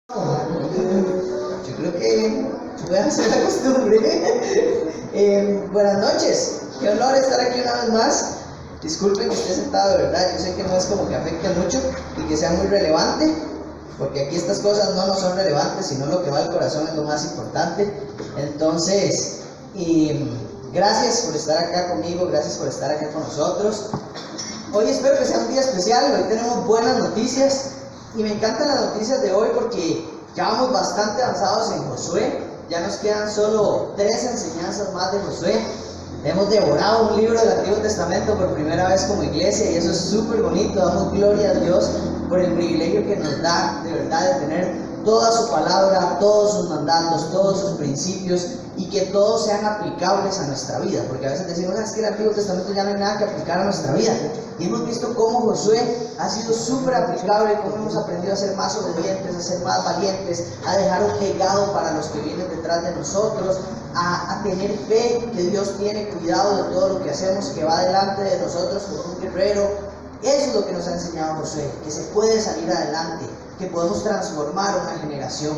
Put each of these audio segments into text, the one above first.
Yo creo que voy a hacer la costumbre. Buenas noches, qué honor estar aquí una vez más. Disculpen que esté sentado, de verdad. Yo sé que no es como que afecte mucho y que sea muy relevante, porque aquí estas cosas no nos son relevantes, sino lo que va al corazón es lo más importante. Entonces, gracias por estar acá conmigo, gracias por estar acá con nosotros. Hoy espero que sea un día especial. Hoy tenemos buenas noticias y me encantan las noticias de hoy porque ya vamos bastante avanzados en Josué. Ya nos quedan solo 3 enseñanzas más de Josué. Hemos devorado un libro del Antiguo Testamento por primera vez como iglesia y eso es súper bonito. Damos gloria a Dios por el privilegio que nos da de verdad de tener toda su palabra, todos sus mandatos, todos sus principios y que todos sean aplicables a nuestra vida, porque a veces decimos, es que el Antiguo Testamento ya no hay nada que aplicar a nuestra vida, y hemos visto cómo Josué ha sido súper aplicable, cómo hemos aprendido a ser más obedientes, a ser más valientes, a dejar un legado para los que vienen detrás de nosotros, a tener fe que Dios tiene cuidado de todo lo que hacemos, que va delante de nosotros como un guerrero. Eso es lo que nos ha enseñado Josué, que se puede salir adelante, que podemos transformar una generación,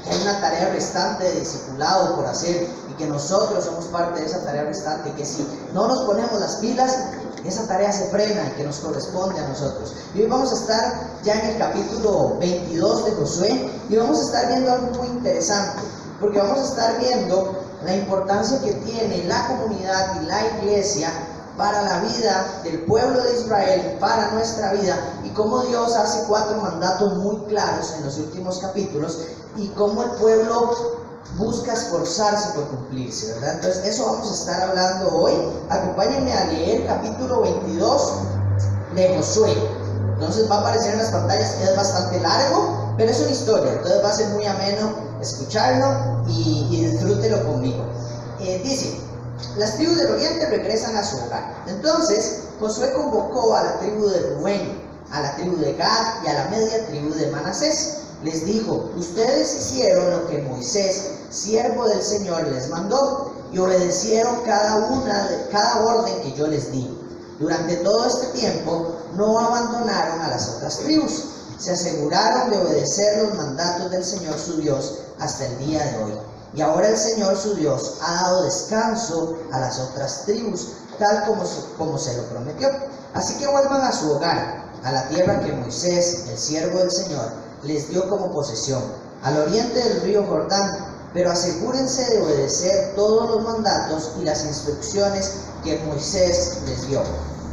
que hay una tarea restante de discipulado por hacer y que nosotros somos parte de esa tarea restante, que si no nos ponemos las pilas, esa tarea se frena y que nos corresponde a nosotros. Y hoy vamos a estar ya en el capítulo 22 de Josué y vamos a estar viendo algo muy interesante, porque vamos a estar viendo la importancia que tiene la comunidad y la iglesia para la vida del pueblo de Israel, para nuestra vida, y cómo Dios hace 4 mandatos muy claros en los últimos capítulos y cómo el pueblo busca esforzarse por cumplirse, ¿verdad? Entonces eso vamos a estar hablando hoy. Acompáñenme a leer el capítulo 22 de Josué. Entonces va a aparecer en las pantallas, es bastante largo, pero es una historia, entonces va a ser muy ameno escucharlo y disfrútelo conmigo. Dice: las tribus del oriente regresan a su hogar. Entonces Josué convocó a la tribu de Rubén, a la tribu de Gad y a la media tribu de Manasés. Les dijo: ustedes hicieron lo que Moisés, siervo del Señor, les mandó y obedecieron cada orden que yo les di. Durante todo este tiempo no abandonaron a las otras tribus. Se aseguraron de obedecer los mandatos del Señor su Dios hasta el día de hoy. Y ahora el Señor su Dios ha dado descanso a las otras tribus, tal como se lo prometió. Así que vuelvan a su hogar, a la tierra que Moisés, el siervo del Señor, les dio como posesión, al oriente del río Jordán, pero asegúrense de obedecer todos los mandatos y las instrucciones que Moisés les dio.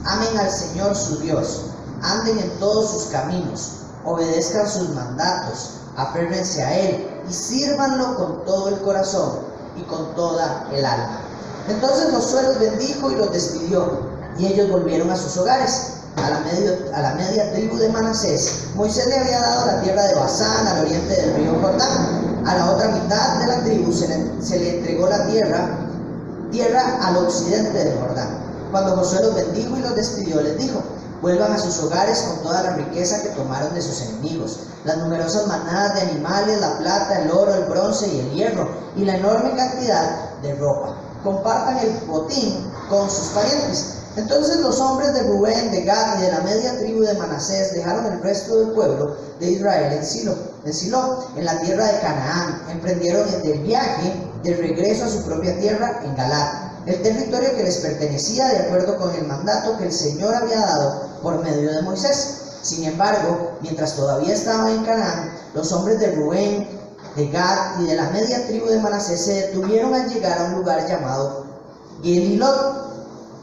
Amen al Señor su Dios, anden en todos sus caminos, obedezcan sus mandatos, aférrense a Él y sírvanlo con todo el corazón y con toda el alma. Entonces Josué los bendijo y los despidió, y ellos volvieron a sus hogares. A la media tribu de Manasés, Moisés le había dado la tierra de Basán al oriente del río Jordán. A la otra mitad de la tribu se le entregó la tierra al occidente del Jordán. Cuando Josué los bendijo y los despidió, les dijo: vuelvan a sus hogares con toda la riqueza que tomaron de sus enemigos, las numerosas manadas de animales, la plata, el oro, el bronce y el hierro, y la enorme cantidad de ropa. Compartan el botín con sus parientes. Entonces los hombres de Rubén, de Gad y de la media tribu de Manasés dejaron el resto del pueblo de Israel en Silo, en la tierra de Canaán. Emprendieron el viaje de regreso a su propia tierra en Galaad, el territorio que les pertenecía de acuerdo con el mandato que el Señor había dado por medio de Moisés. Sin embargo, mientras todavía estaban en Canaán, los hombres de Rubén, de Gad y de la media tribu de Manasés se detuvieron al llegar a un lugar llamado Gelilot,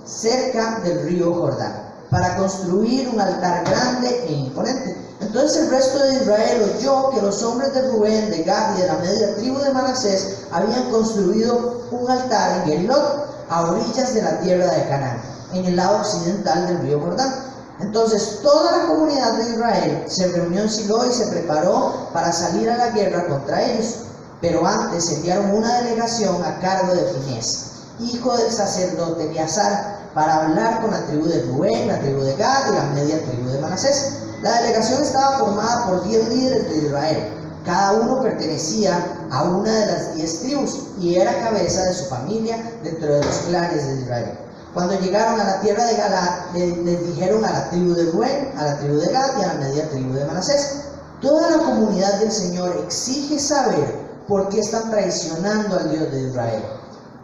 cerca del río Jordán, para construir un altar grande e imponente. Entonces el resto de Israel oyó que los hombres de Rubén, de Gad y de la media tribu de Manasés habían construido un altar en Gelilot, a orillas de la tierra de Canaán, en el lado occidental del río Jordán. Entonces toda la comunidad de Israel se reunió en Silo y se preparó para salir a la guerra contra ellos. Pero antes enviaron una delegación a cargo de Finés, hijo del sacerdote Eleazar, para hablar con la tribu de Rubén, la tribu de Gad y la media tribu de Manasés. La delegación estaba formada por 10 líderes de Israel. Cada uno pertenecía a una de las 10 tribus y era cabeza de su familia dentro de los clanes de Israel. Cuando llegaron a la tierra de Galaad, les dijeron a la tribu de Rubén, a la tribu de Gad y a la media tribu de Manasés: Toda la comunidad del Señor exige saber por qué están traicionando al Dios de Israel.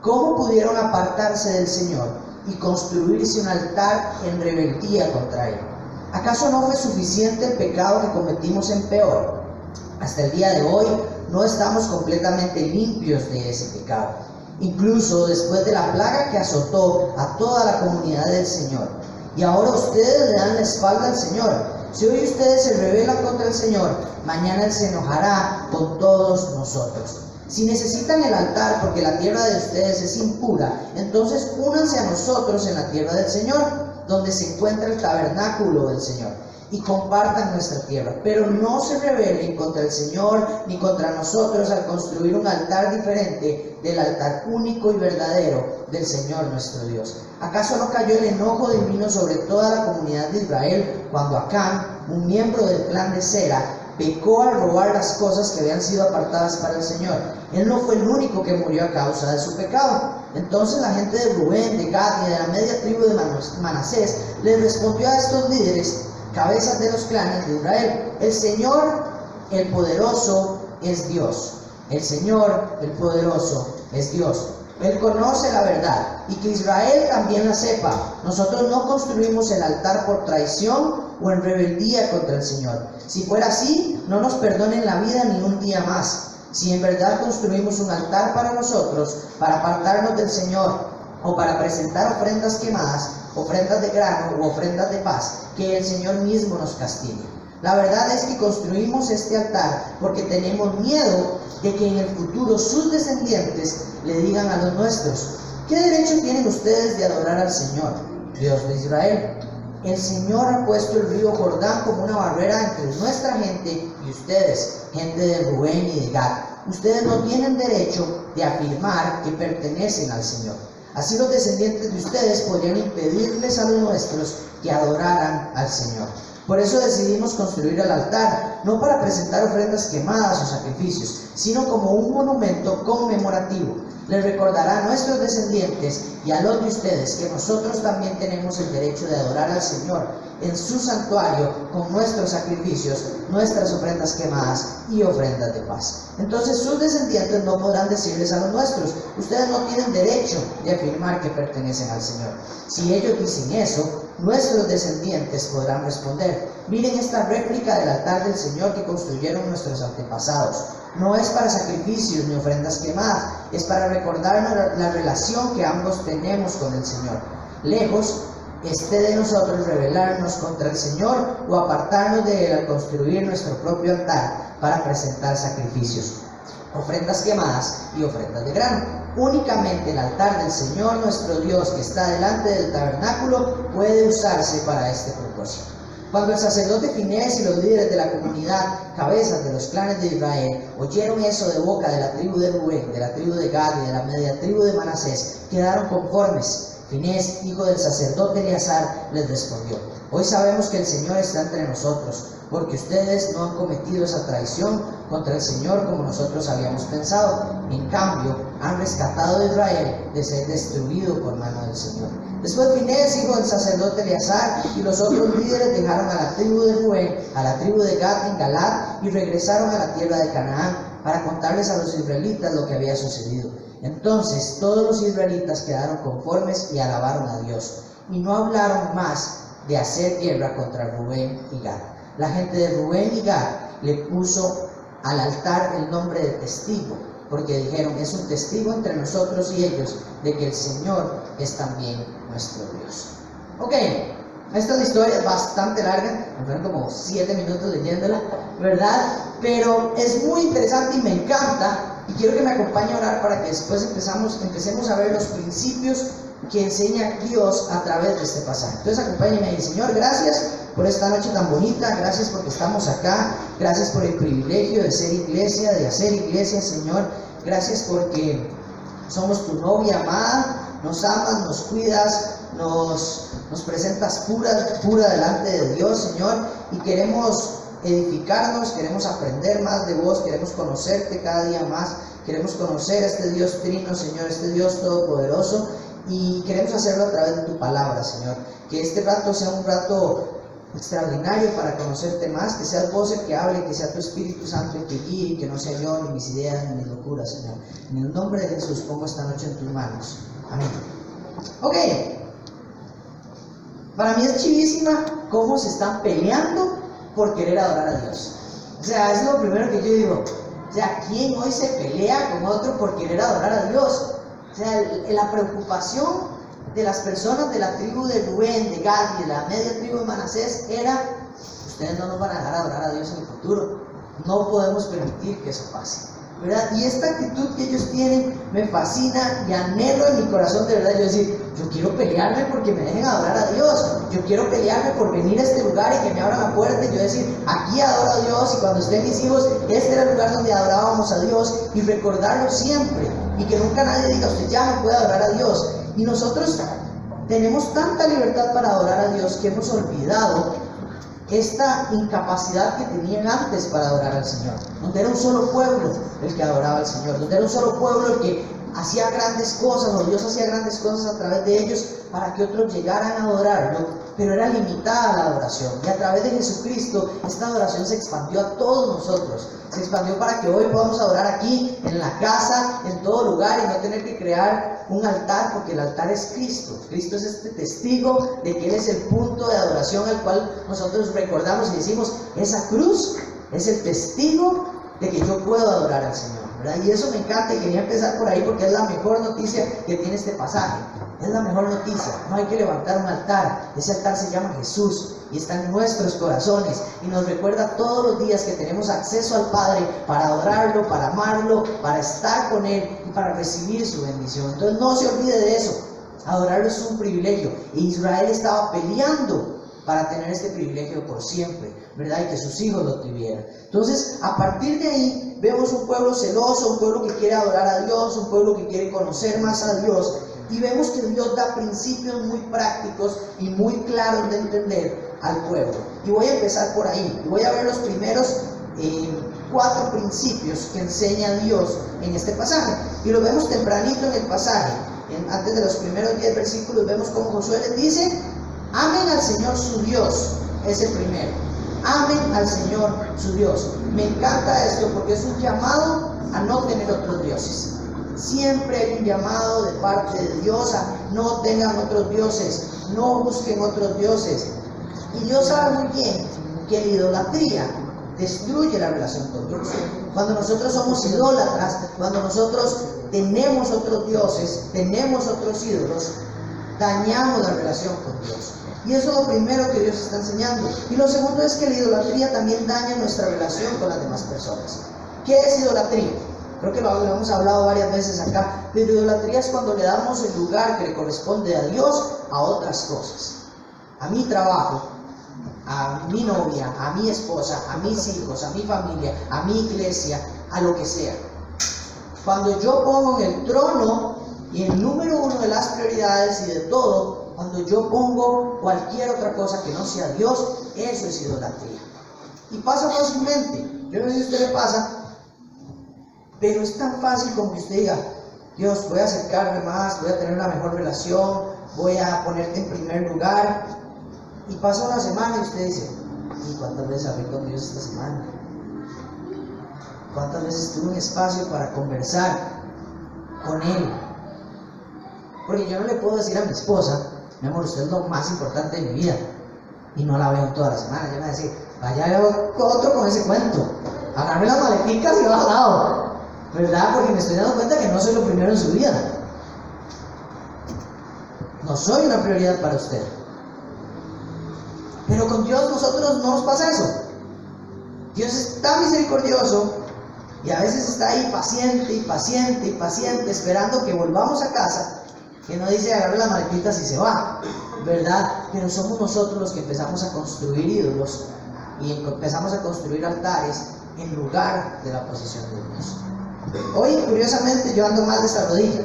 ¿Cómo pudieron apartarse del Señor y construirse un altar en rebeldía contra Él? ¿Acaso no fue suficiente el pecado que cometimos en Peor? Hasta el día de hoy no estamos completamente limpios de ese pecado, incluso después de la plaga que azotó a toda la comunidad del Señor. Y ahora ustedes le dan la espalda al Señor. Si hoy ustedes se rebelan contra el Señor, mañana Él se enojará con todos nosotros. Si necesitan el altar porque la tierra de ustedes es impura, entonces únanse a nosotros en la tierra del Señor, donde se encuentra el tabernáculo del Señor, y compartan nuestra tierra. Pero no se rebelen contra el Señor ni contra nosotros al construir un altar diferente del altar único y verdadero del Señor nuestro Dios. ¿Acaso no cayó el enojo divino sobre toda la comunidad de Israel cuando Acán, un miembro del clan de Zera, pecó al robar las cosas que habían sido apartadas para el Señor? Él no fue el único que murió a causa de su pecado. Entonces la gente de Rubén, de Gad y de la media tribu de Manasés les respondió a estos líderes, cabezas de los clanes de Israel: el Señor, el poderoso, es Dios. El Señor, el poderoso, es Dios. Él conoce la verdad, y que Israel también la sepa. Nosotros no construimos el altar por traición o en rebeldía contra el Señor. Si fuera así, no nos perdonen la vida ni un día más. Si en verdad construimos un altar para nosotros, para apartarnos del Señor, o para presentar ofrendas quemadas, ofrendas de grano u ofrendas de paz, que el Señor mismo nos castigue. La verdad es que construimos este altar porque tenemos miedo de que en el futuro sus descendientes le digan a los nuestros: ¿qué derecho tienen ustedes de adorar al Señor, Dios de Israel? El Señor ha puesto el río Jordán como una barrera entre nuestra gente y ustedes, gente de Rubén y de Gad. Ustedes no tienen derecho de afirmar que pertenecen al Señor. Así los descendientes de ustedes podrían impedirles a los nuestros que adoraran al Señor. Por eso decidimos construir el altar, no para presentar ofrendas quemadas o sacrificios, sino como un monumento conmemorativo. Les recordará a nuestros descendientes y a los de ustedes que nosotros también tenemos el derecho de adorar al Señor en su santuario con nuestros sacrificios, nuestras ofrendas quemadas y ofrendas de paz. Entonces sus descendientes no podrán decirles a los nuestros: ustedes no tienen derecho de afirmar que pertenecen al Señor. Si ellos dicen eso, nuestros descendientes podrán responder: miren esta réplica del altar del Señor que construyeron nuestros antepasados. No es para sacrificios ni ofrendas quemadas, es para recordarnos la relación que ambos tenemos con el Señor. Lejos esté de nosotros rebelarnos contra el Señor o apartarnos de Él al construir nuestro propio altar para presentar sacrificios, ofrendas quemadas y ofrendas de grano. Únicamente el altar del Señor nuestro Dios, que está delante del tabernáculo, puede usarse para este propósito. Cuando el sacerdote Finés y los líderes de la comunidad, cabezas de los clanes de Israel, oyeron eso de boca de la tribu de Rubén, de la tribu de Gad y de la media tribu de Manasés, quedaron conformes. Finés, hijo del sacerdote Eleazar, les respondió: hoy sabemos que el Señor está entre nosotros, porque ustedes no han cometido esa traición contra el Señor como nosotros habíamos pensado. En cambio, han rescatado a Israel de ser destruido por mano del Señor. Después Finés, hijo del sacerdote Eleazar, y los otros líderes dejaron a la tribu de Rubén, a la tribu de Gad en Galad, y regresaron a la tierra de Canaán para contarles a los israelitas lo que había sucedido. Entonces todos los israelitas quedaron conformes y alabaron a Dios, y no hablaron más de hacer guerra contra Rubén y Gad. La gente de Rubén y Gad le puso al altar el nombre de testigo, porque dijeron: es un testigo entre nosotros y ellos de que el Señor es también nuestro Dios. Ok, esta es una historia bastante larga, me fueron como 7 minutos leyéndola, ¿verdad? Pero es muy interesante y me encanta, y quiero que me acompañe a orar para que después empecemos a ver los principios que enseña Dios a través de este pasaje. Entonces acompáñenme ahí. Señor, gracias por esta noche tan bonita, gracias porque estamos acá, gracias por el privilegio de ser iglesia, de hacer iglesia, Señor. Gracias porque somos tu novia amada, nos amas, nos cuidas, nos presentas pura delante de Dios, Señor, y queremos edificarnos, queremos aprender más de vos, queremos conocerte cada día más, queremos conocer a este Dios trino, Señor, este Dios todopoderoso, y queremos hacerlo a través de tu palabra, Señor. Que este rato sea un rato extraordinario para conocerte más, que seas vos el que hable, que sea tu Espíritu Santo el que guíe, y que no sea yo, ni mis ideas, ni mis locuras, Señor. En el nombre de Jesús pongo esta noche en tus manos. Amén. Ok. Para mí es chivísima cómo se están peleando por querer adorar a Dios. O sea, es lo primero que yo digo. O sea, ¿quién hoy se pelea con otro por querer adorar a Dios? O sea, la preocupación de las personas de la tribu de Rubén, de Gad y de la media tribu de Manasés era: ustedes no nos van a dejar adorar a Dios en el futuro. No podemos permitir que eso pase, ¿verdad? Y esta actitud que ellos tienen me fascina y anhelo en mi corazón, de verdad. Yo decir, yo quiero pelearme porque me dejen adorar a Dios. Yo quiero pelearme por venir a este lugar y que me abran la puerta y yo decir, aquí adoro a Dios, y cuando estén mis hijos, este era el lugar donde adorábamos a Dios, y recordarlo siempre, y que nunca nadie diga, usted ya no puede adorar a Dios. Y nosotros tenemos tanta libertad para adorar a Dios que hemos olvidado esta incapacidad que tenían antes para adorar al Señor, donde era un solo pueblo el que adoraba al Señor, donde era un solo pueblo el que hacía grandes cosas, o Dios hacía grandes cosas a través de ellos para que otros llegaran a adorarlo, pero era limitada la adoración. Y a través de Jesucristo esta adoración se expandió a todos nosotros, se expandió para que hoy podamos adorar aquí, en la casa, en todo lugar, y no tener que crear un altar, porque el altar es Cristo. Cristo es este testigo de que Él es el punto de adoración al cual nosotros recordamos y decimos, esa cruz es el testigo de que yo puedo adorar al Señor, ¿verdad? Y eso me encanta, y quería empezar por ahí porque es la mejor noticia que tiene este pasaje. Es la mejor noticia. No hay que levantar un altar. Ese altar se llama Jesús y está en nuestros corazones y nos recuerda todos los días que tenemos acceso al Padre para adorarlo, para amarlo, para estar con Él y para recibir su bendición. Entonces no se olvide de eso. Adorarlo es un privilegio, e Israel estaba peleando para tener este privilegio por siempre, ¿verdad? Y que sus hijos lo tuvieran. Entonces, a partir de ahí, vemos un pueblo celoso, un pueblo que quiere adorar a Dios, un pueblo que quiere conocer más a Dios, y vemos que Dios da principios muy prácticos y muy claros de entender al pueblo. Y voy a empezar por ahí, y voy a ver los primeros 4 principios que enseña Dios en este pasaje, y lo vemos tempranito en el pasaje. Antes de los primeros 10 versículos, vemos como Josué les dice: amen al Señor su Dios, es el primero. Amen al Señor su Dios. Me encanta esto porque es un llamado a no tener otros dioses. Siempre hay un llamado de parte de Dios a no tengan otros dioses, no busquen otros dioses. Y Dios sabe muy bien que la idolatría destruye la relación con Dios. Cuando nosotros somos idólatras, cuando nosotros tenemos otros dioses, tenemos otros ídolos, dañamos la relación con Dios. Y eso es lo primero que Dios está enseñando. Y lo segundo es que la idolatría también daña nuestra relación con las demás personas. ¿Qué es idolatría? Creo que lo hemos hablado varias veces acá. Pero idolatría es cuando le damos el lugar que le corresponde a Dios a otras cosas. A mi trabajo, a mi novia, a mi esposa, a mis hijos, a mi familia, a mi iglesia, a lo que sea. Cuando yo pongo en el trono y el número 1 de las prioridades y de todo, cuando yo pongo cualquier otra cosa que no sea Dios, eso es idolatría. Y pasa fácilmente. Yo no sé si a usted le pasa, pero es tan fácil como que usted diga: Dios, voy a acercarme más, voy a tener una mejor relación, voy a ponerte en primer lugar. Y pasa una semana y usted dice: ¿y cuántas veces hablé con Dios esta semana? ¿Cuántas veces tuve un espacio para conversar con Él? Porque yo no le puedo decir a mi esposa: mi amor, usted es lo más importante de mi vida, y no la veo toda la semana. Yo me voy a decir: vaya otro con ese cuento, agarre las maleticas y va al lado, ¿verdad? Porque me estoy dando cuenta que no soy lo primero en su vida. No soy una prioridad para usted. Pero con Dios nosotros no nos pasa eso. Dios es tan misericordioso y a veces está ahí paciente y paciente y paciente, esperando que volvamos a casa, que no dice agarre las maletitas y se va, ¿verdad? Pero somos nosotros los que empezamos a construir ídolos y empezamos a construir altares en lugar de la posición de Dios. Hoy, curiosamente, yo ando mal de esta rodilla,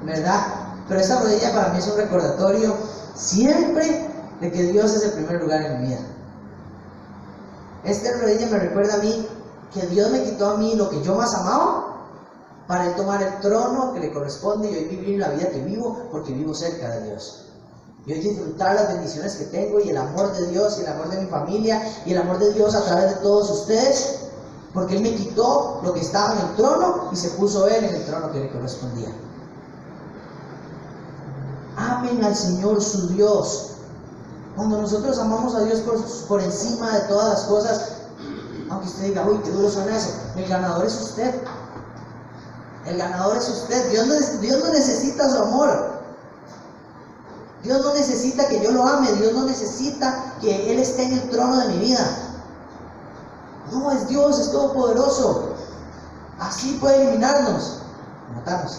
¿verdad? Pero esta rodilla para mí es un recordatorio siempre de que Dios es el primer lugar en mi vida. Esta rodilla me recuerda a mí que Dios me quitó a mí lo que yo más amaba para Él tomar el trono que le corresponde y hoy vivir la vida que vivo porque vivo cerca de Dios. y hoy disfrutar las bendiciones que tengo y el amor de Dios y el amor de mi familia y el amor de Dios a través de todos ustedes, porque Él me quitó lo que estaba en el trono y se puso Él en el trono que le correspondía. Amen al Señor su Dios. Cuando nosotros amamos a Dios por encima de todas las cosas, aunque usted diga, uy, qué duro suena eso, el ganador es usted. El ganador es usted. Dios no necesita su amor. Dios no necesita que yo lo ame. Dios no necesita que Él esté en el trono de mi vida. No, es Dios, es todopoderoso. Así puede eliminarnos. Matarnos.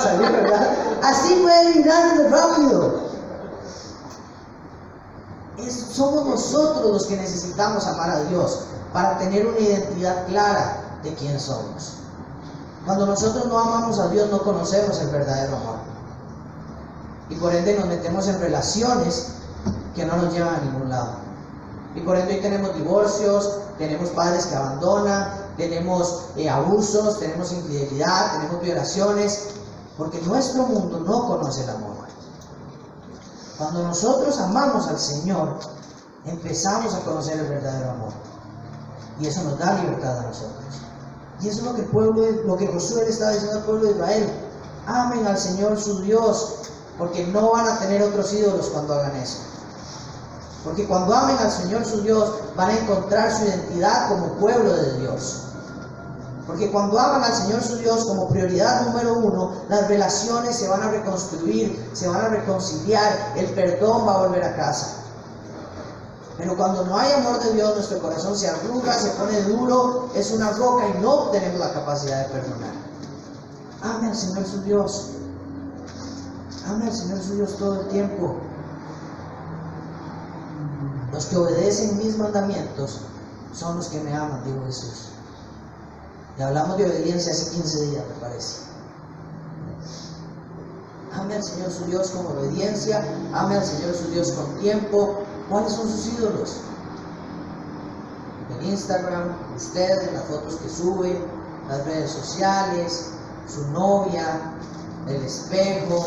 Salió, ¿verdad? Así puede eliminarnos rápido. Somos nosotros los que necesitamos amar a Dios para tener una identidad clara de quién somos. Cuando nosotros no amamos a Dios, no conocemos el verdadero amor. Y por ende nos metemos en relaciones que no nos llevan a ningún lado. Y por ende hoy tenemos divorcios, tenemos padres que abandonan, tenemos abusos, tenemos infidelidad, tenemos violaciones, porque nuestro mundo no conoce el amor. Cuando nosotros amamos al Señor, empezamos a conocer el verdadero amor. Y eso nos da libertad a nosotros. Y eso es lo que Josué le estaba diciendo al pueblo de Israel. Amen al Señor su Dios, porque no van a tener otros ídolos cuando hagan eso. Porque cuando amen al Señor su Dios, van a encontrar su identidad como pueblo de Dios. Porque cuando aman al Señor su Dios como prioridad número uno, las relaciones se van a reconstruir, se van a reconciliar, el perdón va a volver a casa. Pero cuando no hay amor de Dios, nuestro corazón se arruga, se pone duro, es una roca y no tenemos la capacidad de perdonar. Ame al Señor su Dios. Ame al Señor su Dios todo el tiempo. Los que obedecen mis mandamientos son los que me aman, dijo Jesús. Y hablamos de obediencia hace 15 días, me parece. Ame al Señor su Dios con obediencia, ame al Señor su Dios con tiempo. ¿Cuáles son sus ídolos? En Instagram, usted, en las fotos que sube, las redes sociales, su novia, el espejo,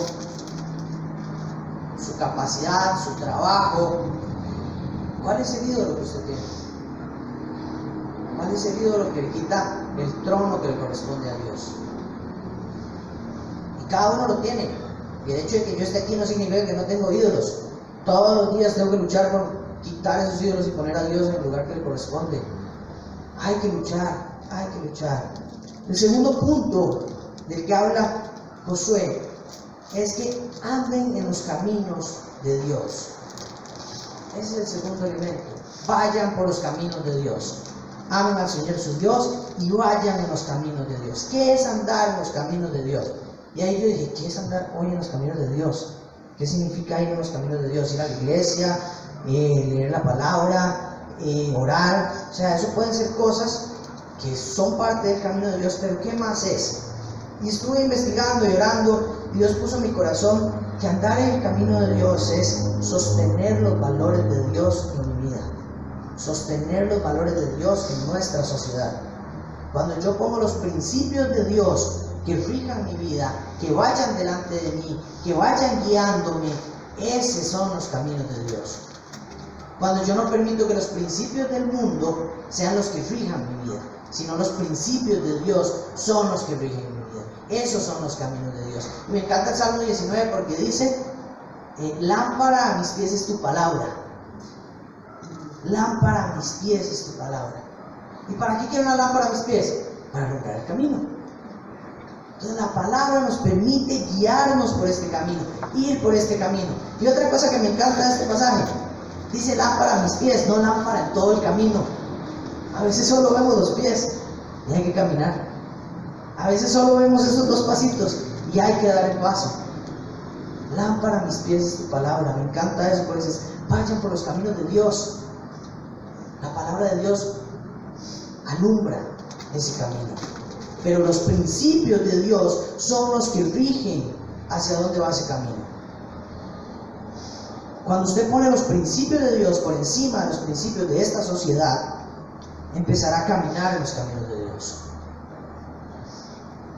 su capacidad, su trabajo. ¿Cuál es el ídolo que usted tiene? ¿Cuál es el ídolo que le quita el trono que le corresponde a Dios? Y cada uno lo tiene. Y el hecho de que yo esté aquí no significa que no tengo ídolos. Todos los días tengo que luchar por quitar esos ídolos y poner a Dios en el lugar que le corresponde. Hay que luchar, hay que luchar. El segundo punto del que habla Josué es que anden en los caminos de Dios. Ese es el segundo elemento. Vayan por los caminos de Dios. Amen al Señor su Dios y vayan en los caminos de Dios. ¿Qué es andar en los caminos de Dios? Y ahí yo dije, ¿qué es andar hoy en los caminos de Dios? ¿Qué significa ir en los caminos de Dios? Ir a la iglesia, leer la palabra, orar. O sea, eso pueden ser cosas que son parte del camino de Dios, pero ¿qué más es? Y estuve investigando y orando, y Dios puso en mi corazón que andar en el camino de Dios es sostener los valores de Dios en mi vida. Sostener los valores de Dios en nuestra sociedad. Cuando yo pongo los principios de Dios que rijan mi vida, que vayan delante de mí, que vayan guiándome, esos son los caminos de Dios. Cuando yo no permito que los principios del mundo sean los que rijan mi vida, sino los principios de Dios son los que rigen mi vida. Esos son los caminos de Dios. Y me encanta el Salmo 19 porque dice, lámpara a mis pies es tu palabra. Lámpara a mis pies es tu palabra. ¿Y para qué quiero una lámpara a mis pies? Para alumbrar el camino. Entonces la palabra nos permite guiarnos por este camino, ir por este camino. Y otra cosa que me encanta de este pasaje, dice lámpara a mis pies, no lámpara en todo el camino. A veces solo vemos los pies y hay que caminar. A veces solo vemos esos dos pasitos y hay que dar el paso. Lámpara a mis pies es tu palabra. Me encanta eso, por eso es, vayan por los caminos de Dios. La palabra de Dios alumbra ese camino. Pero los principios de Dios son los que rigen hacia dónde va ese camino. Cuando usted pone los principios de Dios por encima de los principios de esta sociedad, empezará a caminar en los caminos de Dios.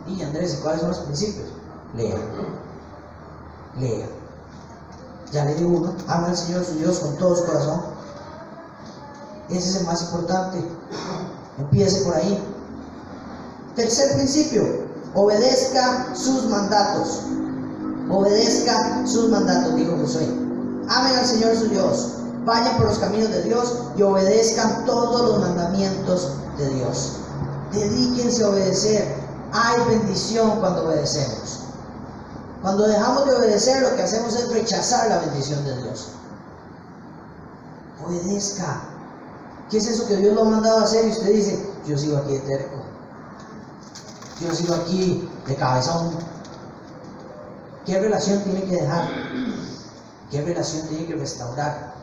Y Andrés, ¿y cuáles son los principios? Lea. Lea. Ya le digo uno, ama al Señor su Dios con todo su corazón. Ese es el más importante. Empiece por ahí. Tercer principio, obedezca sus mandatos. Obedezca sus mandatos, dijo Josué. Amen al Señor su Dios. Vayan por los caminos de Dios y obedezcan todos los mandamientos de Dios. Dedíquense a obedecer. Hay bendición cuando obedecemos. Cuando dejamos de obedecer, lo que hacemos es rechazar la bendición de Dios. Obedezca. ¿Qué es eso que Dios lo ha mandado a hacer? Y usted dice, yo sigo aquí de terco. Yo sigo aquí de cabezón. ¿Qué relación tiene que dejar? ¿Qué relación tiene que restaurar?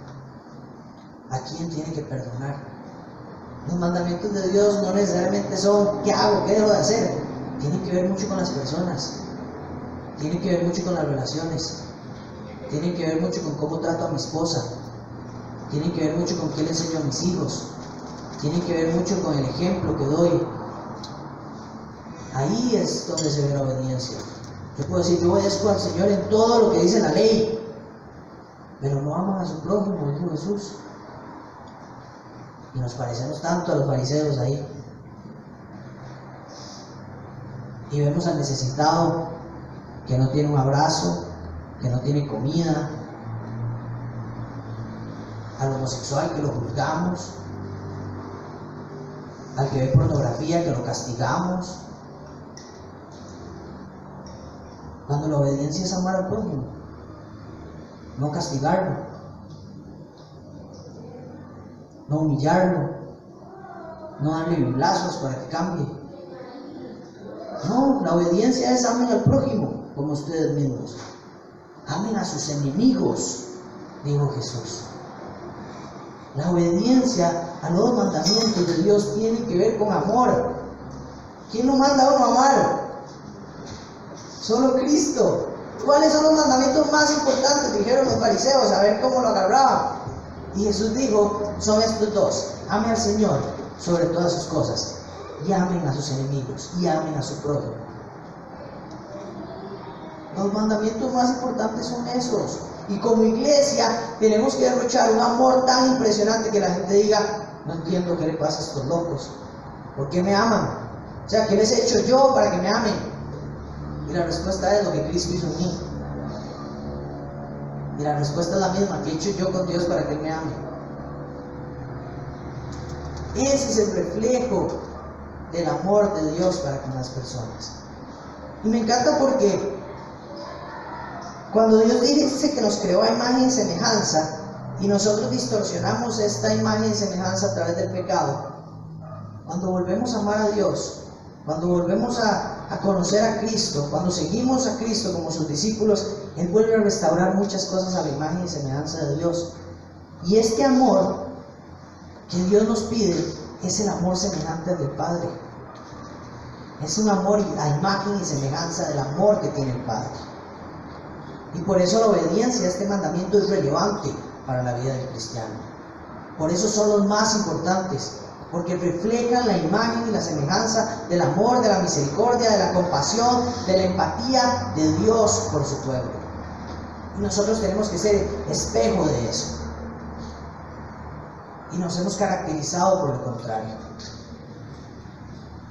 ¿A quién tiene que perdonar? Los mandamientos de Dios no necesariamente son ¿qué hago? ¿Qué dejo de hacer? Tienen que ver mucho con las personas. Tienen que ver mucho con las relaciones. Tienen que ver mucho con cómo trato a mi esposa. Tienen que ver mucho con qué le enseño a mis hijos. Tienen que ver mucho con el ejemplo que doy. Ahí es donde se ve la obediencia. Yo puedo decir, yo obedezco al Señor en todo lo que dice la ley, pero no aman a su prójimo, dijo Jesús. Y nos parecemos tanto a los fariseos ahí. Y vemos al necesitado que no tiene un abrazo, que no tiene comida, al homosexual que lo juzgamos, al que ve pornografía que lo castigamos. Cuando la obediencia es amar al prójimo, no castigarlo, no humillarlo, no darle biblazos para que cambie. No, la obediencia es amen al prójimo como ustedes mismos. Amen a sus enemigos, dijo Jesús. La obediencia a los mandamientos de Dios tiene que ver con amor. ¿Quién lo manda a uno a amar? Solo Cristo. ¿Cuáles son los mandamientos más importantes? Dijeron los fariseos, a ver cómo lo agarraban. Y Jesús dijo, son estos dos: amen al Señor sobre todas sus cosas, y amen a sus enemigos, y amen a su prójimo. Los mandamientos más importantes son esos. Y como iglesia tenemos que derrochar un amor tan impresionante que la gente diga, no entiendo qué le pasa a estos locos. ¿Por qué me aman? O sea, ¿qué les he hecho yo para que me amen? Y la respuesta es lo que Cristo hizo en mí. Y la respuesta es la misma: que he hecho yo con Dios para que Él me ame. Ese es el reflejo del amor de Dios para con las personas. Y me encanta porque cuando Dios dice que nos creó a imagen y semejanza, y nosotros distorsionamos esta imagen y semejanza a través del pecado, cuando volvemos a amar a Dios, cuando volvemos a conocer a Cristo, cuando seguimos a Cristo como sus discípulos, Él vuelve a restaurar muchas cosas a la imagen y semejanza de Dios. Y este amor que Dios nos pide es el amor semejante al del Padre. Es un amor a imagen y semejanza del amor que tiene el Padre. Y por eso la obediencia a este mandamiento es relevante para la vida del cristiano. Por eso son los más importantes, porque reflejan la imagen y la semejanza del amor, de la misericordia, de la compasión, de la empatía de Dios por su pueblo. Y nosotros tenemos que ser espejo de eso. Y nos hemos caracterizado por lo contrario.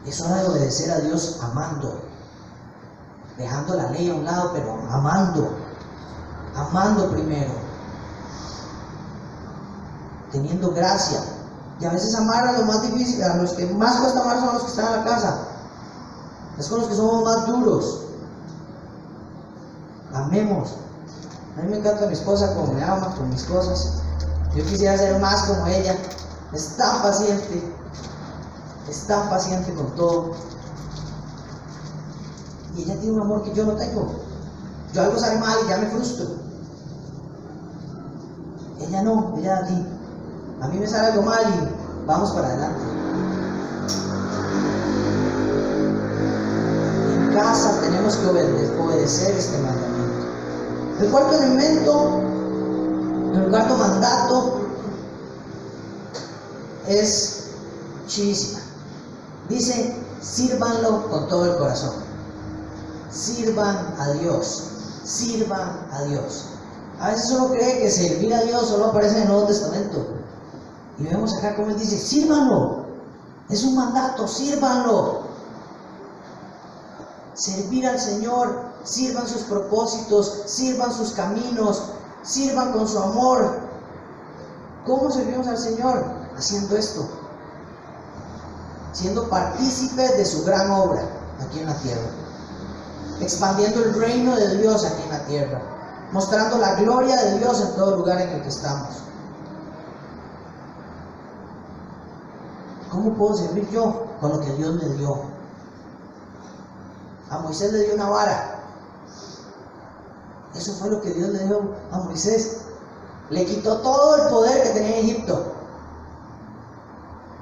Es hora de obedecer a Dios amando, dejando la ley a un lado, pero amando primero, teniendo gracia. Y a veces amar a los más difíciles, a los que más cuesta amar son los que están en la casa. Es con los que somos más duros. Amemos. A mí me encanta mi esposa como me ama con mis cosas. Yo quisiera ser más como ella. Es tan paciente con todo. Y ella tiene un amor que yo no tengo. Yo algo sale mal y ya me frustro. Ella no, ella a ti. A mí me sale algo mal y vamos para adelante. En casa tenemos que obedecer este mandamiento. El cuarto elemento, el cuarto mandato es chivísima. Dice, sírvanlo con todo el corazón. Sirvan a Dios. Sirvan a Dios. A veces uno cree que servir a Dios solo aparece en el Nuevo Testamento. Y vemos acá como Él dice, sírvanlo. Es un mandato, sírvanlo. Servir al Señor, sirvan sus propósitos, sirvan sus caminos, sirvan con su amor. ¿Cómo servimos al Señor? Haciendo esto. Siendo partícipes de su gran obra aquí en la tierra. Expandiendo el reino de Dios aquí en la tierra. Mostrando la gloria de Dios en todo lugar en el que estamos. ¿Cómo puedo servir yo? Con lo que Dios me dio. A Moisés le dio una vara. Eso fue lo que Dios le dio a Moisés. Le quitó todo el poder que tenía en Egipto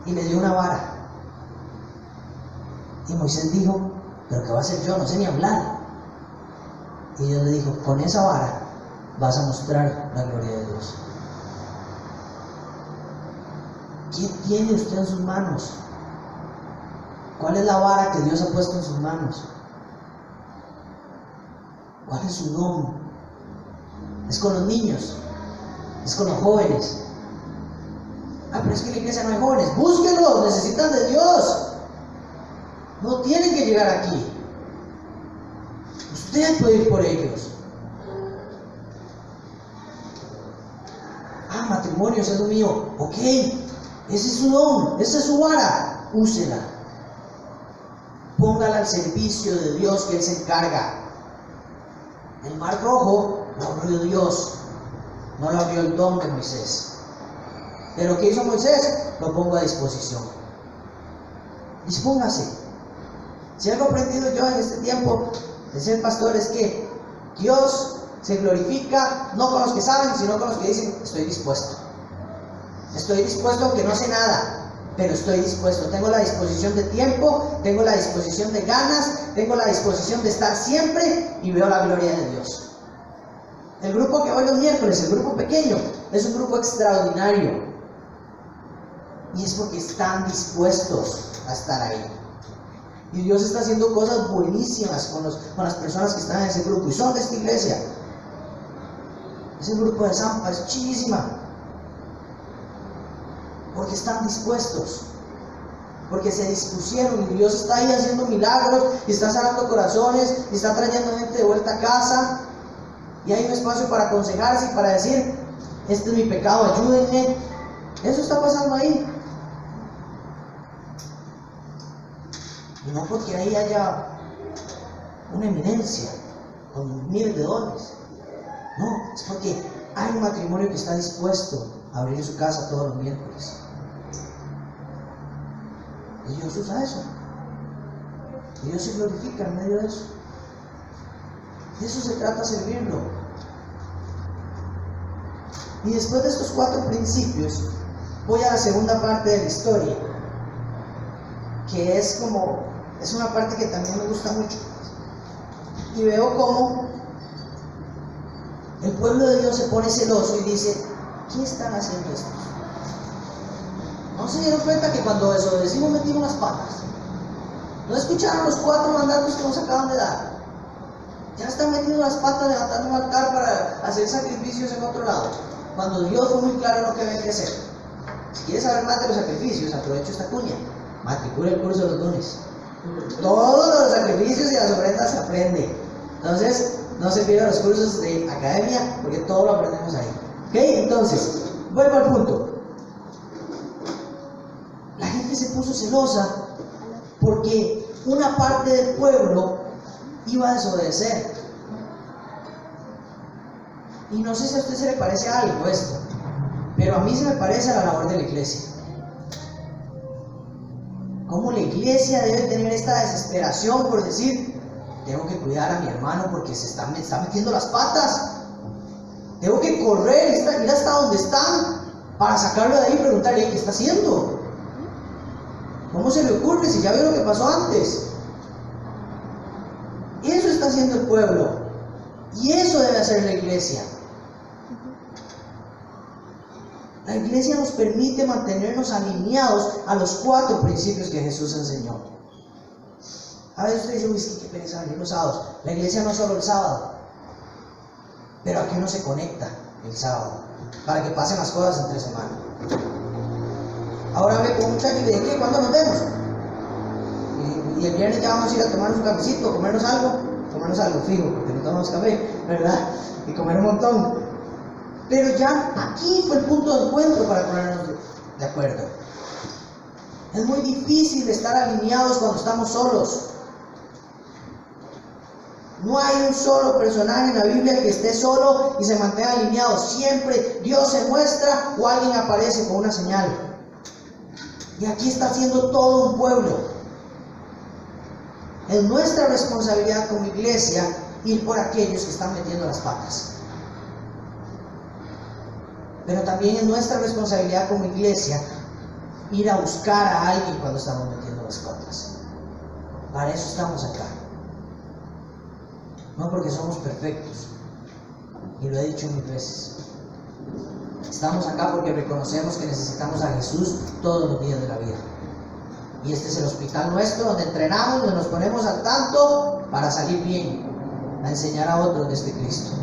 y le dio una vara. Y Moisés dijo, ¿pero qué va a hacer yo? No sé ni hablar. Y Dios le dijo, con esa vara vas a mostrar la gloria de Dios. ¿Qué tiene usted en sus manos? ¿Cuál es la vara que Dios ha puesto en sus manos? ¿Cuál es su don? ¿Es con los niños? ¿Es con los jóvenes? Ah, pero es que en la iglesia no hay jóvenes. Búsquenlos, necesitan de Dios. No tienen que llegar aquí. Usted puede ir por ellos. Ah, matrimonio, eso es lo mío. Ok, ese es su don, esa es su vara. Úsela. Póngala al servicio de Dios, que Él se encarga. El mar rojo lo abrió Dios, no lo abrió el don de Moisés. Pero ¿qué hizo Moisés? Lo pongo a disposición. Dispóngase. Si algo he aprendido yo en este tiempo de ser pastor es que Dios se glorifica no con los que saben, sino con los que dicen, estoy dispuesto. Estoy dispuesto aunque no sé nada, pero estoy dispuesto. Tengo la disposición de tiempo, tengo la disposición de ganas, tengo la disposición de estar siempre y veo la gloria de Dios. El grupo que voy los miércoles, el grupo pequeño, es un grupo extraordinario. Y es porque están dispuestos a estar ahí. Y Dios está haciendo cosas buenísimas con las personas que están en ese grupo y son de esta iglesia. Ese grupo de Zampa es chidísima. Porque están dispuestos. Porque se dispusieron y Dios está ahí haciendo milagros y está sanando corazones y está trayendo gente de vuelta a casa. Y hay un espacio para aconsejarse y para decir, este es mi pecado, ayúdenme. Eso está pasando ahí. Y no porque ahí haya una eminencia con miles de dones. No, es porque hay un matrimonio que está dispuesto a abrir su casa todos los miércoles. Y Dios usa eso. Y Dios se glorifica en medio de eso. De eso se trata, servirlo. Y después de estos 4 principios, voy a la segunda parte de la historia, que es una parte que también me gusta mucho. Y veo cómo el pueblo de Dios se pone celoso y dice, ¿qué están haciendo estos? ¿No se dieron cuenta que cuando desobedecimos metimos las patas? ¿No escucharon los 4 mandatos que nos acaban de dar? Ya están metiendo las patas, levantando un altar para hacer sacrificios en otro lado, cuando Dios fue muy claro en lo que había que hacer. Si quieres saber más de los sacrificios, aprovecho esta cuña, matricula el curso de los lunes. Todos los sacrificios y las ofrendas se aprende. Entonces, no se pierdan los cursos de academia, porque todo lo aprendemos ahí. ¿Ok? Entonces, vuelvo al punto. La gente se puso celosa porque una parte del pueblo iba a desobedecer. Y no sé si a usted se le parece algo esto, pero a mí se me parece a la labor de la iglesia. Cómo la iglesia debe tener esta desesperación por decir, tengo que cuidar a mi hermano porque me está metiendo las patas. Tengo que correr, ir hasta donde están para sacarlo de ahí y preguntarle, ¿qué está haciendo? ¿Cómo se le ocurre si ya vio lo que pasó antes? Eso está haciendo el pueblo. Y eso debe hacer la iglesia. La iglesia nos permite mantenernos alineados a los 4 principios que Jesús enseñó. A veces usted dice, uy, es que qué pereza venir los sábados. La iglesia no es solo el sábado. pero aquí uno se conecta el sábado para que pasen las cosas entre semana. Ahora hablé con un muchacho y le dije, ¿qué? ¿Cuándo nos vemos? Y el viernes ya vamos a ir a tomar un cafecito, comernos algo fijo, porque no tomamos café, ¿verdad? Y comer un montón. Pero ya aquí fue el punto de encuentro para ponernos de acuerdo. Es muy difícil estar alineados cuando estamos solos. No hay un solo personaje en la Biblia que esté solo y se mantenga alineado. Siempre Dios se muestra o alguien aparece con una señal. Y aquí está haciendo todo un pueblo. Es nuestra responsabilidad como iglesia ir por aquellos que están metiendo las patas. Pero también es nuestra responsabilidad como iglesia ir a buscar a alguien cuando estamos metiendo las patas. Para eso estamos acá. No porque somos perfectos, y lo he dicho mil veces. Estamos acá porque reconocemos que necesitamos a Jesús todos los días de la vida. Y este es el hospital nuestro donde entrenamos, donde nos ponemos al tanto para salir bien, a enseñar a otros de este Cristo.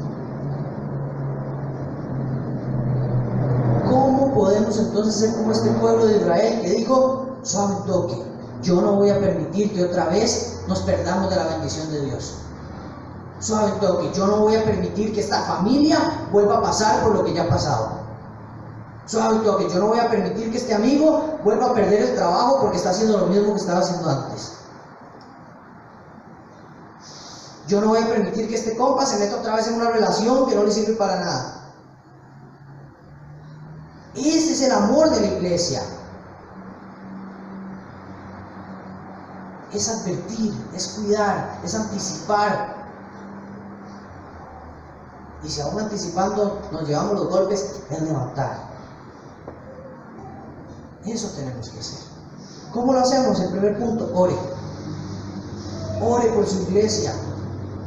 ¿Cómo podemos entonces ser como este pueblo de Israel que dijo, suave un toque, yo no voy a permitir que otra vez nos perdamos de la bendición de Dios? Suave un toque, yo no voy a permitir que esta familia vuelva a pasar por lo que ya ha pasado. Suave un toque, yo no voy a permitir que este amigo vuelva a perder el trabajo porque está haciendo lo mismo que estaba haciendo antes. Yo no voy a permitir que este compa se meta otra vez en una relación que no le sirve para nada. Ese es el amor de la iglesia. Es advertir, es cuidar, es anticipar. Y si aún anticipando nos llevamos los golpes, es levantar. Eso tenemos que hacer. ¿Cómo lo hacemos? El primer punto, ore. Ore por su iglesia.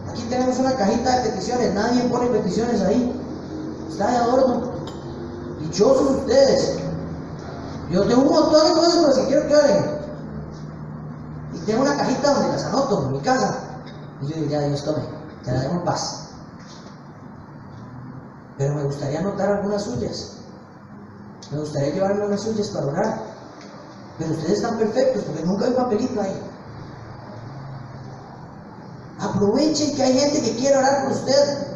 Aquí tenemos una cajita de peticiones, nadie pone peticiones ahí. Está de adorno. Dichosos ustedes. Yo tengo un montón de cosas por si quiero que oren. Y tengo una cajita donde las anoto en mi casa. Y yo diría, Dios tome, te la dejo en paz. Pero me gustaría anotar algunas suyas. Me gustaría llevarme unas suyas para orar. Pero ustedes están perfectos porque nunca hay papelito ahí. Aprovechen que hay gente que quiere orar por usted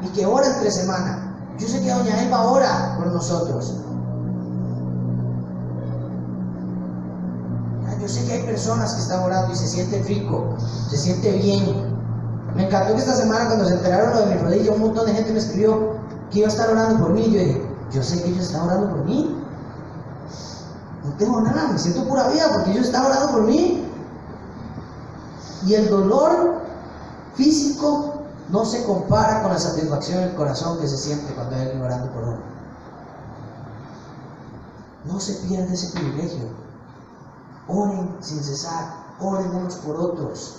y que ora entre semana. Yo sé que doña Elba ora por nosotros. Yo sé que hay personas que están orando y se sienten rico, se siente bien. Me encantó que esta semana cuando se enteraron lo de mi rodilla, un montón de gente me escribió que iba a estar orando por mí. Yo dije, yo sé que ellos están orando por mí. No tengo nada, me siento pura vida porque ellos están orando por mí. Y el dolor físico no se compara con la satisfacción del corazón que se siente cuando hay alguien orando por uno. No se pierde ese privilegio. Oren sin cesar, oren unos por otros.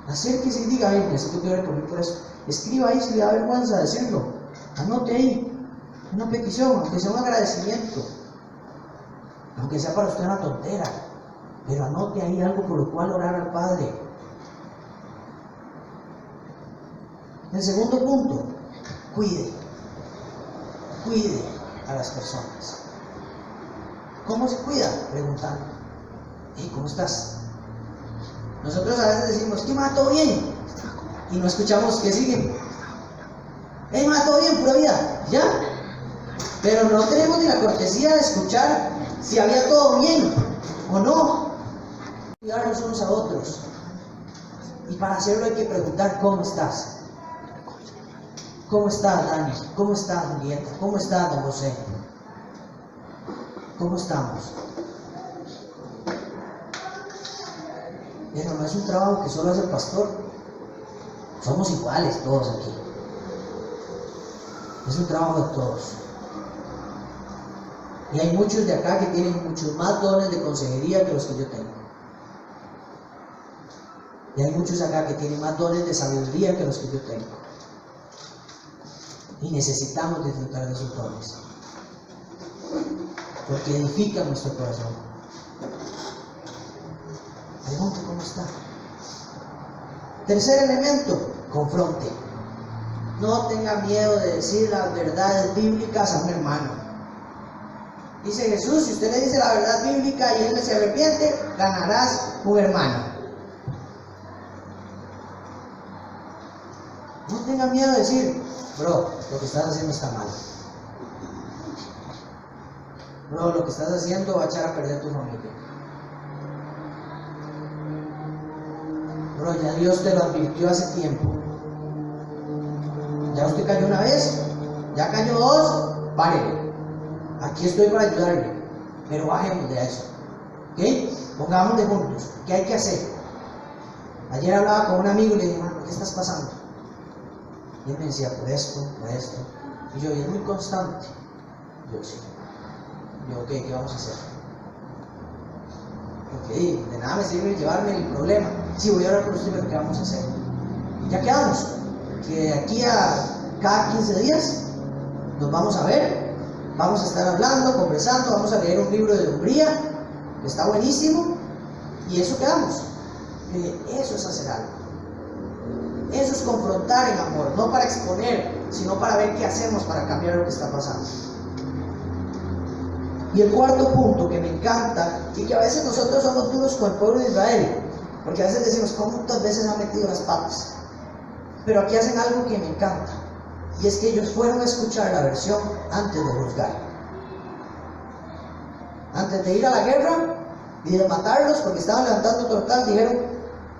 Acérquese y diga, necesito que ore por mí por eso. Escriba ahí si le da vergüenza decirlo. Anote ahí una petición, aunque sea un agradecimiento, aunque sea para usted una tontera, pero anote ahí algo por lo cual orar al Padre. El segundo punto, cuide a las personas. ¿Cómo se cuida? Preguntando, ¿cómo estás? Nosotros a veces decimos, ¿qué ma? ¿Todo bien? Y no escuchamos qué sigue. Ma, todo bien, pura vida, ¿ya? Pero no tenemos ni la cortesía de escuchar si había todo bien o no. Cuidarnos unos a otros. Y para hacerlo hay que preguntar, ¿cómo estás? ¿Cómo estás, Dani? ¿Cómo estás, Julieta? ¿Cómo estás, don José? ¿Cómo estamos? Pero no es un trabajo que solo hace el pastor. Somos iguales todos aquí. Es un trabajo de todos. Y hay muchos de acá que tienen muchos más dones de consejería que los que yo tengo. Y hay muchos acá que tienen más dones de sabiduría que los que yo tengo. Y necesitamos disfrutar de sus dones. Porque edifican nuestro corazón. Pregunta cómo está. Tercer elemento. confronte. No tenga miedo de decir las verdades bíblicas a un hermano. Dice Jesús, si usted le dice la verdad bíblica y él se arrepiente, ganarás un hermano. No tenga miedo de decir, bro, lo que estás haciendo está mal. Bro, lo que estás haciendo va a echar a perder tu familia. Bro, ya Dios te lo advirtió hace tiempo. Ya usted cayó una vez, ya cayó dos, párele. Aquí estoy para ayudarle, pero bajemos de eso. ¿Ok? Pongámonos juntos. ¿Qué hay que hacer? Ayer hablaba con un amigo y le dije, hermano, ¿qué estás pasando? Y él me decía, por esto, por esto. Y yo, y es muy constante. Yo, sí. Yo, ok, ¿qué vamos a hacer? Ok, de nada me sirve llevarme el problema. Sí, voy a hablar con usted, pero ¿qué vamos a hacer? Y ya quedamos. Que de aquí a cada 15 días nos vamos a ver, vamos a estar hablando, conversando, vamos a leer un libro de hombría, que está buenísimo, y eso quedamos. Eso es hacer algo. Eso es confrontar en amor, no para exponer, sino para ver qué hacemos para cambiar lo que está pasando. Y el cuarto punto que me encanta, y que a veces nosotros somos duros con el pueblo de Israel, porque a veces decimos, ¿cuántas veces han metido las patas? Pero aquí hacen algo que me encanta, y es que ellos fueron a escuchar la versión antes de juzgar. Antes de ir a la guerra y de matarlos porque estaban levantando total, dijeron,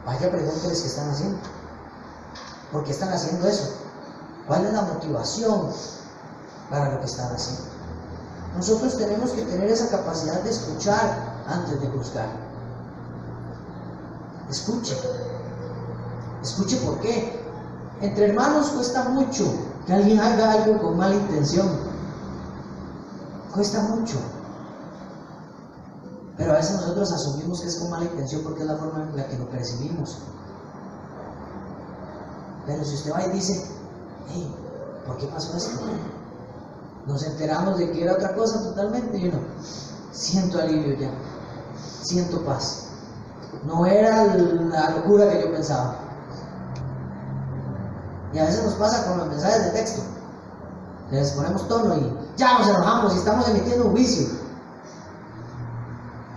vaya, pregúnteles qué están haciendo. ¿Por qué están haciendo eso? ¿Cuál es la motivación para lo que están haciendo? Nosotros tenemos que tener esa capacidad de escuchar antes de juzgar. Escuche. Escuche por qué. Entre hermanos cuesta mucho que alguien haga algo con mala intención. Cuesta mucho. Pero a veces nosotros asumimos que es con mala intención porque es la forma en la que lo percibimos. Pero si usted va y dice, hey, ¿por qué pasó esto? Nos enteramos de que era otra cosa totalmente y uno, siento alivio ya, siento paz. No era la locura que yo pensaba. Y a veces nos pasa con los mensajes de texto. Les ponemos tono y ya nos enojamos y estamos emitiendo un juicio.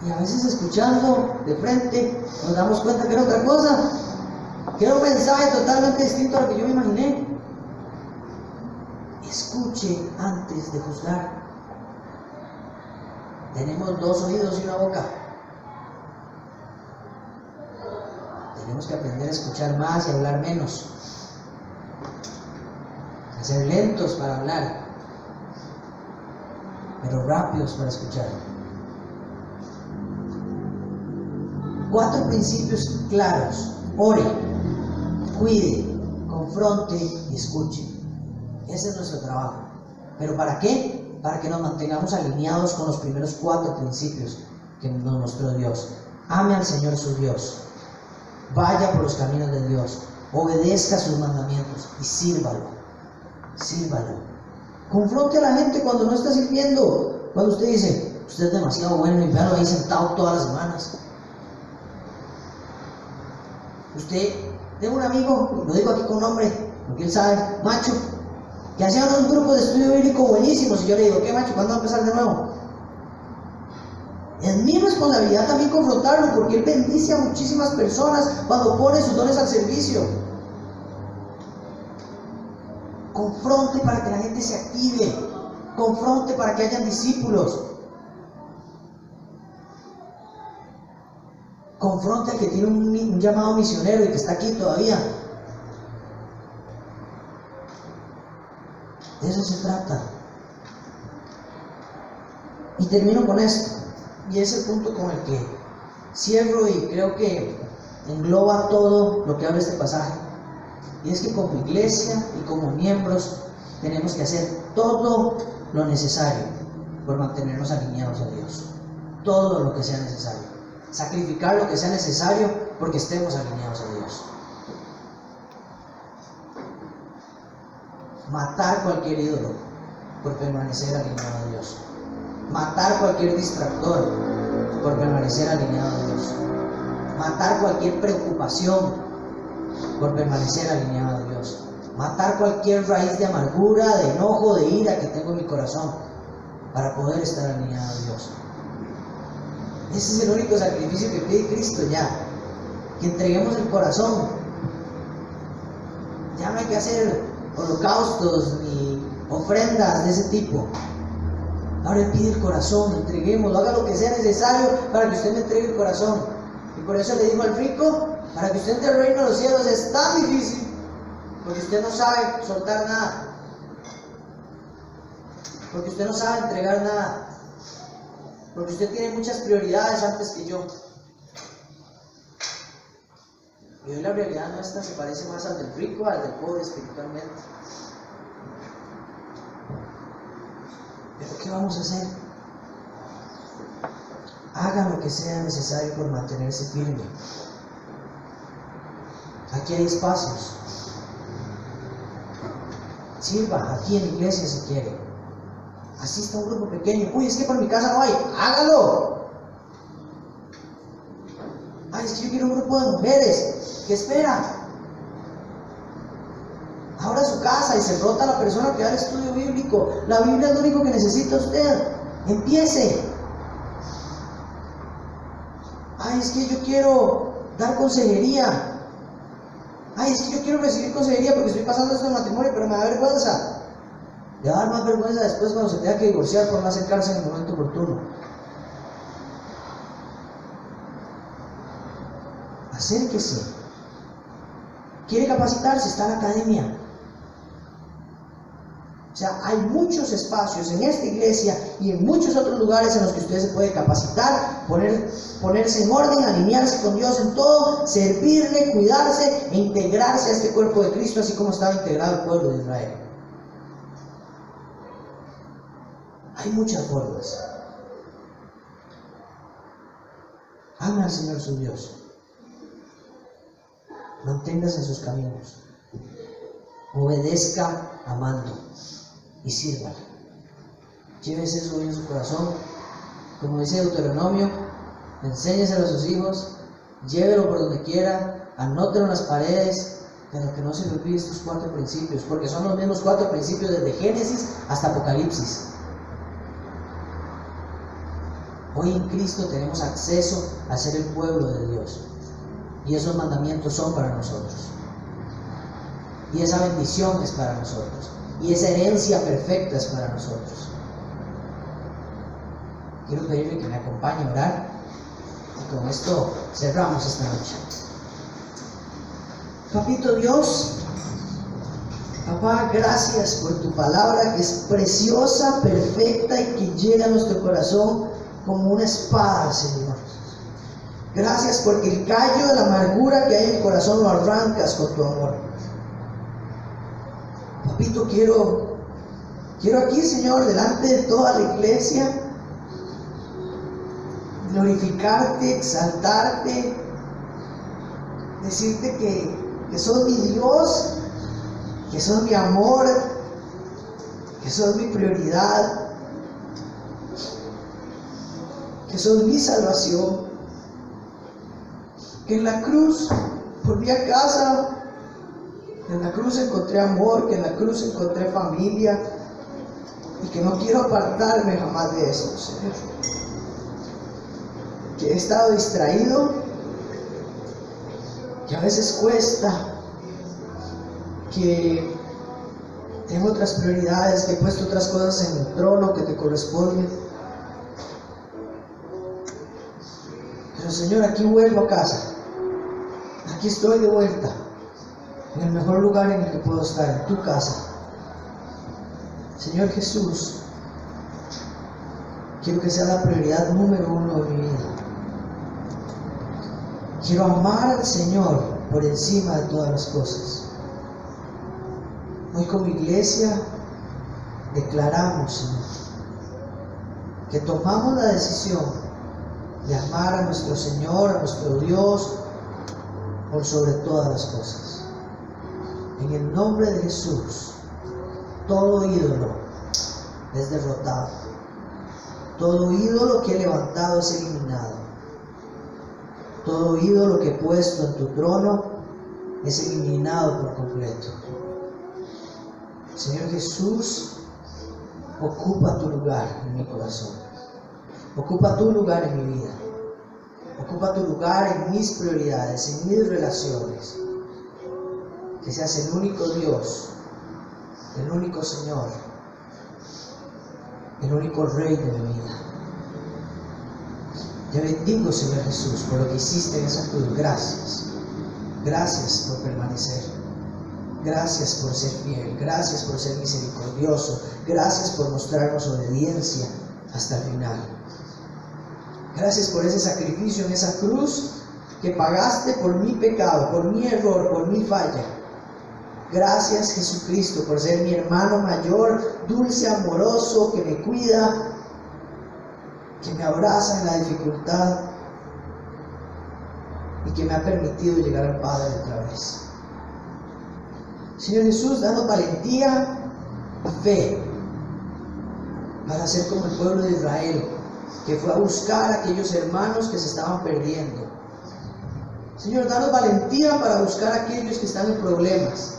Y a veces escuchando de frente nos damos cuenta que era otra cosa, que era un mensaje totalmente distinto a lo que yo me imaginé. Escuche antes de juzgar. Tenemos dos oídos y una boca. Tenemos que aprender a escuchar más y hablar menos. A ser lentos para hablar, pero rápidos para escuchar. 4 principios claros. Ore, cuide, confronte y escuche. Ese es nuestro trabajo. ¿Pero para qué? Para que nos mantengamos alineados con los primeros 4 principios que nos mostró Dios. Ame al Señor su Dios. Vaya por los caminos de Dios. Obedezca sus mandamientos y sírvalo. Sírvalo. Confronte a la gente cuando no está sirviendo. Cuando usted dice, usted es demasiado bueno y véalo ahí sentado todas las semanas. Usted, tengo un amigo, lo digo aquí con nombre, porque él sabe, Macho, que hacía unos grupos de estudio bíblico buenísimos, y yo le digo, ¿qué, Macho? ¿Cuándo va a empezar de nuevo? Es mi responsabilidad también confrontarlo, porque él bendice a muchísimas personas cuando pone sus dones al servicio. Confronte para que la gente se active, confronte para que hayan discípulos. Confronte al que tiene un llamado misionero y que está aquí todavía. De eso se trata. Y termino con esto. Y es el punto con el que cierro y creo que engloba todo lo que habla este pasaje. Y es que como iglesia y como miembros tenemos que hacer todo lo necesario por mantenernos alineados a Dios. Todo lo que sea necesario. Sacrificar lo que sea necesario porque estemos alineados a Dios. Matar cualquier ídolo por permanecer alineado a Dios. Matar cualquier distractor por permanecer alineado a Dios. Matar cualquier preocupación por permanecer alineado a Dios. matar cualquier raíz de amargura, de enojo, de ira que tengo en mi corazón, para poder estar alineado a Dios. Ese es el único sacrificio que pide Cristo ya, que entreguemos el corazón. Ya no hay que hacer holocaustos ni ofrendas de ese tipo. Ahora Él pide el corazón, entreguemos, haga lo que sea necesario para que usted me entregue el corazón. Y por eso le dijo al rico, para que usted entre al reino de los cielos es tan difícil, porque usted no sabe soltar nada, porque usted no sabe entregar nada, porque usted tiene muchas prioridades antes que yo. Y hoy la realidad nuestra se parece más al del rico, al del pobre espiritualmente. Pero ¿qué vamos a hacer? Haga lo que sea necesario por mantenerse firme. Aquí hay espacios. Sirva aquí en la iglesia si quiere. Asista a un grupo pequeño. Uy, es que por mi casa no hay. Hágalo. Ay, es que yo quiero un grupo de mujeres. ¿Qué espera? Abra su casa y se rota a la persona que da el estudio bíblico. La Biblia es lo único que necesita usted. Empiece. Ay, es que yo quiero dar consejería. Ay, es que yo quiero recibir consejería porque estoy pasando esto en matrimonio, pero me da vergüenza. Le va a dar más vergüenza después cuando se tenga que divorciar por no acercarse en el momento oportuno. Acérquese. ¿Quiere capacitarse? Está en la academia. O sea, hay muchos espacios en esta iglesia y en muchos otros lugares en los que usted se puede capacitar, ponerse en orden, alinearse con Dios en todo, servirle, cuidarse e integrarse a este cuerpo de Cristo, así como estaba integrado el pueblo de Israel. Hay muchas formas. Ama al Señor su Dios. Manténgase en sus caminos. Obedezca amando y sirva. Llévese eso en su corazón. Como dice Deuteronomio, enséñeselo a sus hijos, llévelo por donde quiera, anótelo en las paredes, pero que no se le olvide estos 4 principios, porque son los mismos 4 principios desde Génesis hasta Apocalipsis. Hoy en Cristo tenemos acceso a ser el pueblo de Dios, y esos mandamientos son para nosotros, y esa bendición es para nosotros, y esa herencia perfecta es para nosotros. Quiero pedirle que me acompañe a orar, y con esto cerramos esta noche. Papito Dios, Papá, gracias por tu palabra que es preciosa, perfecta y que llega a nuestro corazón como una espada, Señor. Gracias porque el callo de la amargura que hay en el corazón lo arrancas con tu amor. Papito, quiero aquí, Señor, delante de toda la iglesia, glorificarte, exaltarte, decirte que sos mi Dios, que sos mi amor, que sos mi prioridad, que sos mi salvación, que en la cruz volví a casa, que en la cruz encontré amor, que en la cruz encontré familia, y que no quiero apartarme jamás de esto, Señor. Que he estado distraído, que a veces cuesta, que tengo otras prioridades, que he puesto otras cosas en el trono que te corresponden. Pero Señor, aquí vuelvo a casa, aquí estoy de vuelta, en el mejor lugar en el que puedo estar, en tu casa. Señor Jesús, quiero que sea la prioridad número 1 de mi vida. Quiero amar al Señor por encima de todas las cosas. Hoy como iglesia declaramos, Señor, que tomamos la decisión de amar a nuestro Señor, a nuestro Dios, por sobre todas las cosas. En el nombre de Jesús, todo ídolo es derrotado. Todo ídolo que he levantado es eliminado. Todo ídolo que he puesto en tu trono es eliminado por completo. Señor Jesús, ocupa tu lugar en mi corazón. Ocupa tu lugar en mi vida. Ocupa tu lugar en mis prioridades, en mis relaciones. Que seas el único Dios, el único Señor, el único Rey de mi vida. Te bendigo, Señor Jesús, por lo que hiciste en esa cruz. Gracias. Gracias por permanecer. Gracias por ser fiel. Gracias por ser misericordioso. Gracias por mostrarnos obediencia hasta el final. Gracias por ese sacrificio en esa cruz que pagaste por mi pecado, por mi error, por mi falla. Gracias, Jesucristo, por ser mi hermano mayor, dulce, amoroso, que me cuida, que me abraza en la dificultad y que me ha permitido llegar al Padre otra vez. Señor Jesús, danos valentía y fe para ser como el pueblo de Israel, que fue a buscar a aquellos hermanos que se estaban perdiendo. Señor, danos valentía para buscar a aquellos que están en problemas.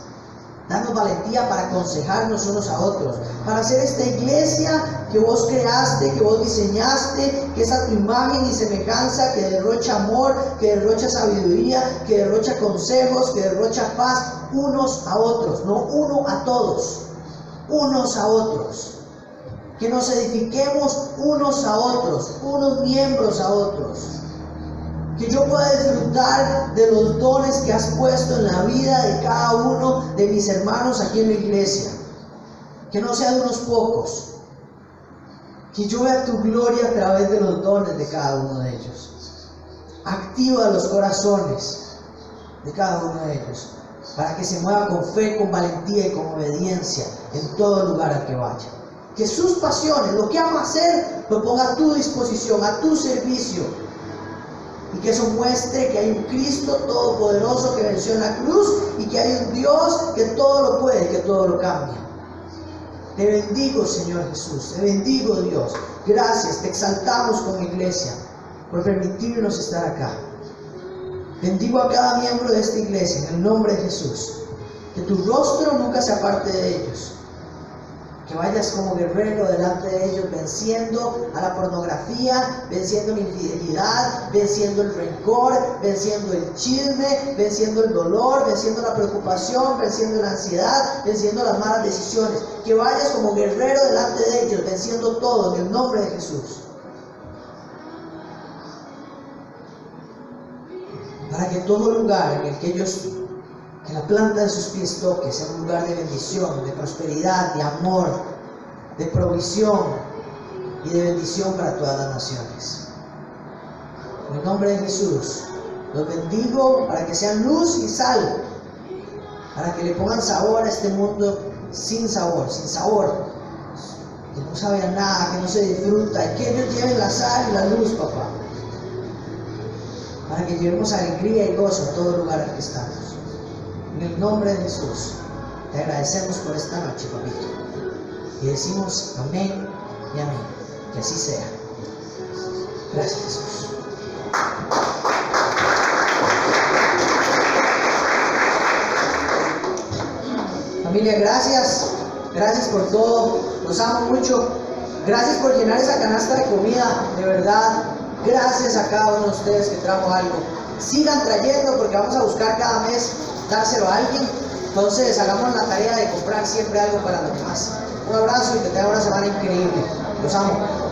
Danos valentía para aconsejarnos unos a otros, para hacer esta iglesia que vos creaste, que vos diseñaste, que es a tu imagen y semejanza, que derrocha amor, que derrocha sabiduría, que derrocha consejos, que derrocha paz, unos a otros, no uno a todos, unos a otros. Que nos edifiquemos unos a otros, unos miembros a otros. Que yo pueda disfrutar de los dones que has puesto en la vida de cada uno de mis hermanos aquí en la iglesia. Que no sean unos pocos. Que yo vea tu gloria a través de los dones de cada uno de ellos. Activa los corazones de cada uno de ellos, para que se mueva con fe, con valentía y con obediencia en todo lugar al que vaya. Que sus pasiones, lo que ama hacer, lo ponga a tu disposición, a tu servicio. Y que eso muestre que hay un Cristo todopoderoso que venció en la cruz y que hay un Dios que todo lo puede, que todo lo cambia. Te bendigo, Señor Jesús, te bendigo, Dios. Gracias, te exaltamos como iglesia por permitirnos estar acá. Bendigo a cada miembro de esta iglesia en el nombre de Jesús. Que tu rostro nunca se aparte de ellos. Que vayas como guerrero delante de ellos, venciendo a la pornografía, venciendo la infidelidad, venciendo el rencor, venciendo el chisme, venciendo el dolor, venciendo la preocupación, venciendo la ansiedad, venciendo las malas decisiones. Que vayas como guerrero delante de ellos, venciendo todo en el nombre de Jesús. Para que todo lugar en el que ellos, que la planta de sus pies toque, sea un lugar de bendición, de prosperidad, de amor, de provisión y de bendición para todas las naciones. En el nombre de Jesús, los bendigo para que sean luz y sal, para que le pongan sabor a este mundo sin sabor, que no sabe a nada, que no se disfruta, y que ellos lleven la sal y la luz, papá, para que llevemos alegría y gozo en todo lugar al que estamos. En el nombre de Jesús, te agradecemos por esta noche, papito. Y decimos amén y amén. Que así sea. Gracias, Jesús. Familia, gracias. Gracias por todo. Los amo mucho. Gracias por llenar esa canasta de comida. De verdad. Gracias a cada uno de ustedes que trajo algo. Sigan trayendo porque vamos a buscar cada mes dárselo a alguien. Entonces hagamos la tarea de comprar siempre algo para los demás. Un abrazo y que tengan una semana increíble. Los amo.